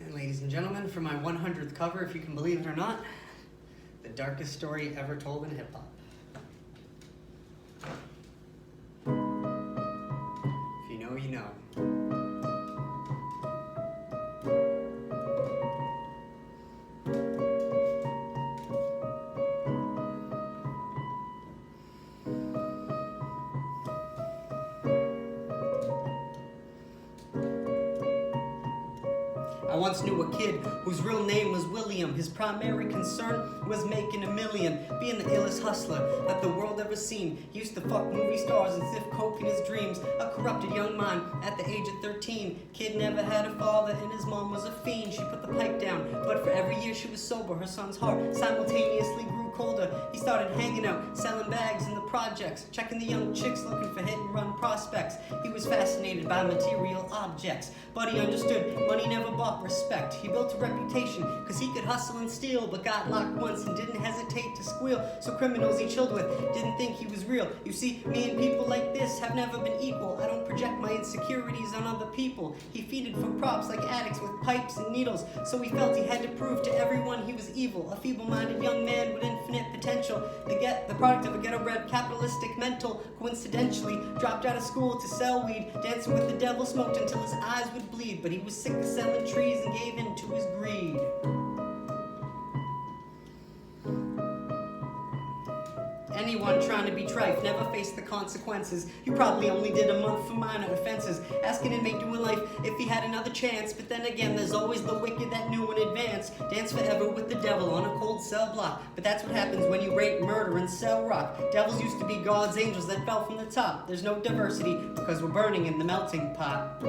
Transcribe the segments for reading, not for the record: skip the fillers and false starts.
And ladies and gentlemen, for my 100th cover, if you can believe it or not, the darkest story ever told in hip-hop. If you know, you know. I once knew a kid whose real name was William. His primary concern was making $1 million, being the illest hustler that the world ever seen. He used to fuck movie stars and sniff coke in his dreams. A corrupted young mind at the age of 13. Kid never had a father and his mom was a fiend. She put the pipe down, but for every year she was sober, her son's heart simultaneously grew colder. He started hanging out, selling bags in the projects, checking the young chicks looking for hit and run prospects. He was fascinated by material objects, but he understood money never bought respect. He built a reputation cause he could hustle and steal, but got locked once and didn't hesitate to squeal. So criminals he chilled with didn't think he was real. You see, me and people like this have never been equal. I don't project my insecurities on other people. He feeded for props like addicts with pipes and needles, so he felt he had to prove to everyone he was evil. A feeble-minded young man with infinite potential, the product of a ghetto-bred capitalistic mental. Coincidentally dropped out of school to sell weed, dancing with the devil, smoked until his eyes would bleed, but he was sick of selling trees and gave in to his greed. Anyone trying to be trife never faced the consequences. You probably only did a month for minor offenses. Asking inmate doing life if he had another chance. But then again, there's always the wicked that knew in advance. Dance forever with the devil on a cold cell block. But that's what happens when you rape, murder, and sell rock. Devils used to be God's angels that fell from the top. There's no diversity because we're burning in the melting pot.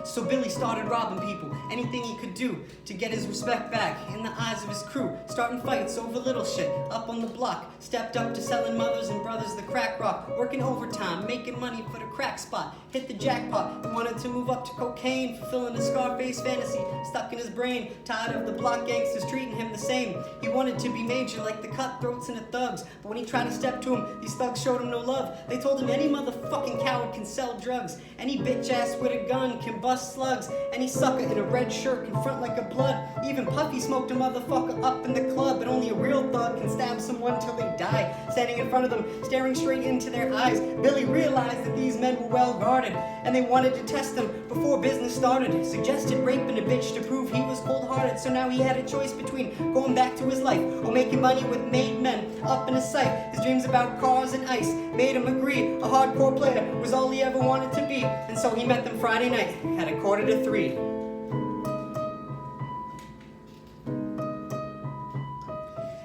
So Billy started robbing people, anything he could do to get his respect back in the eyes of his crew. Starting fights over little shit up on the block. Stepped up to selling mothers and brothers the crack rock. Working overtime, making money for the crack spot. Hit the jackpot, he wanted to move up to cocaine, fulfilling a Scarface fantasy stuck in his brain. Tired of the block gangsters treating him the same. He wanted to be major like the cutthroats and the thugs. But when he tried to step to him, these thugs showed him no love. They told him any motherfucking coward can sell drugs. Any bitch ass with a gun can bust slugs. Any sucker in a red shirt can front like a blood. Even Puffy smoked a motherfucker up in the club. But only a real thug can stab someone till they die. Standing in front of them, staring straight into their eyes, Billy realized that these men were well guarded, and they wanted to test him before business started. Suggested raping a bitch to prove he was cold-hearted. So now he had a choice between going back to his life or making money with made men up in his sight. His dreams about cars and ice made him agree a hardcore player was all he ever wanted to be. And so he met them Friday night at 2:45.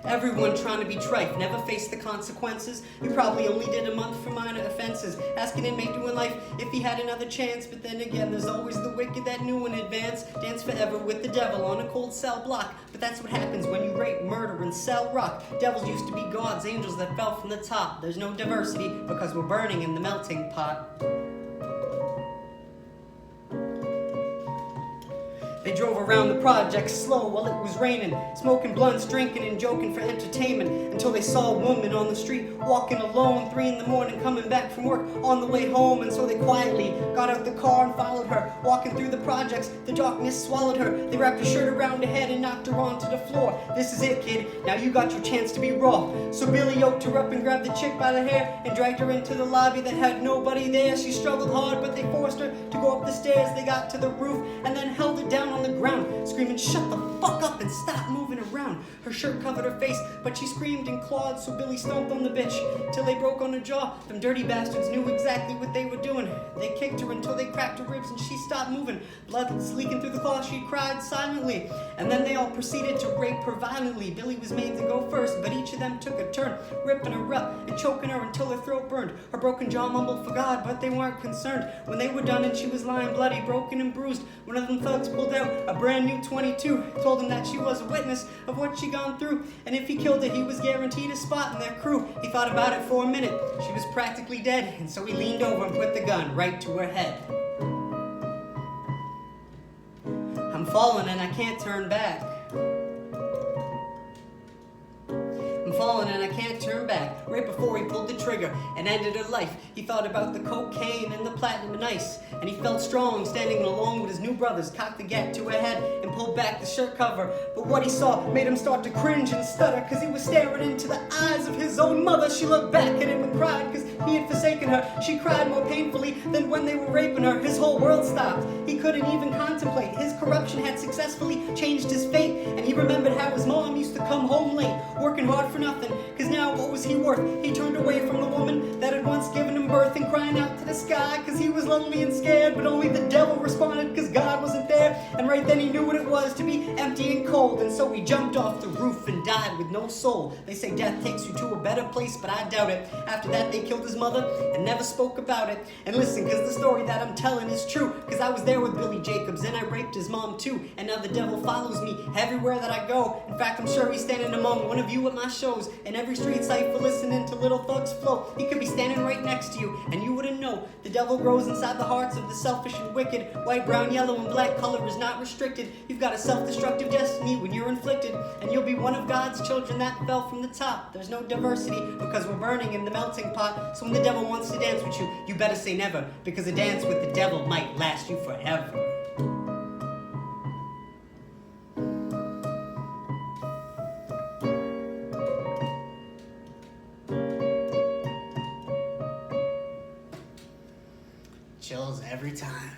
Everyone trying to be trife never faced the consequences. You probably only did a month for minor offenses. Asking inmate doing life if he had another chance. But then again, there's always the wicked that knew in advance. Dance forever with the devil on a cold cell block. But that's what happens when you rape, murder, and sell rock. Devils used to be God's angels that fell from the top. There's no diversity because we're burning in the melting pot. They drove around the project slow while it was raining, smoking blunts, drinking and joking for entertainment, until they saw a woman on the street walking alone, 3 in the morning, coming back from work on the way home. And so they quietly got out the car and followed her, walking through the projects. The darkness swallowed her. They wrapped her shirt around her head and knocked her onto the floor. This is it, kid. Now you got your chance to be raw. So Billy yoked her up and grabbed the chick by the hair and dragged her into the lobby that had nobody there. She struggled hard, but they forced her to go up the stairs. They got to the roof and then held her down on the ground, screaming, "Shut the fuck up and stop moving around." Her shirt covered her face, but she screamed and clawed, so Billy stomped on the bitch till they broke on her jaw. Them dirty bastards knew exactly what they were doing. They kicked her until they cracked her ribs and she stopped moving. Blood was leaking through the cloth. She cried silently, and then they all proceeded to rape her violently. Billy was made to go first, but each of them took a turn, ripping her up and choking her until her throat burned. Her broken jaw mumbled for God, but they weren't concerned. When they were done and she was lying bloody, broken and bruised, one of them thugs pulled out a brand new 22, told him that she was a witness of what she gone through, and if he killed her, he was guaranteed a spot in their crew. He thought about it for a minute. She was practically dead, and so he leaned over and put the gun right to her head. I'm falling and I can't turn back. I'm falling and I can't turn back. Right before he pulled the trigger and ended her life, he thought about the cocaine and the platinum and ice, and he felt strong standing along with his new brothers, cocked the gat to her head and pulled back the shirt cover. But what he saw made him start to cringe and stutter, cause he was staring into the eyes of his own mother. She looked back at him and cried, cause he had forsaken her. She cried more painfully than when they were raping her. His whole world stopped. He couldn't even contemplate. His corruption had successfully changed his fate, and he remembered how his mom used to come home late, working hard for nothing, cause now what was he worth? He turned away from the woman that had once given him birth and crying out to the sky, cause he was lonely and scared, but only the devil responded, cause God wasn't there. And right then he knew what it was to be empty and cold, and so he jumped off the roof and died with no soul. They say death takes you to a better place, but I doubt it. After that they killed his mother and never spoke about it. And listen, cause the story that I'm telling is true, cause I was there with Billy Jacobs and I raped his mom too, and now the devil follows me everywhere that I go. In fact, I'm sure he's standing among one of you at my shows, in every street sight for listening to Little Thugs flow. He could be standing right next to you and you wouldn't know. The devil grows inside the hearts of the selfish and wicked. White, brown, yellow, and black color is not restricted. You've got a self-destructive destiny when you're inflicted, and you'll be one of God's children that fell from the top. There's no diversity because we're burning in the melting pot. So when the devil wants to dance with you, you better say never, because a dance with the devil might last you forever. Chills every time.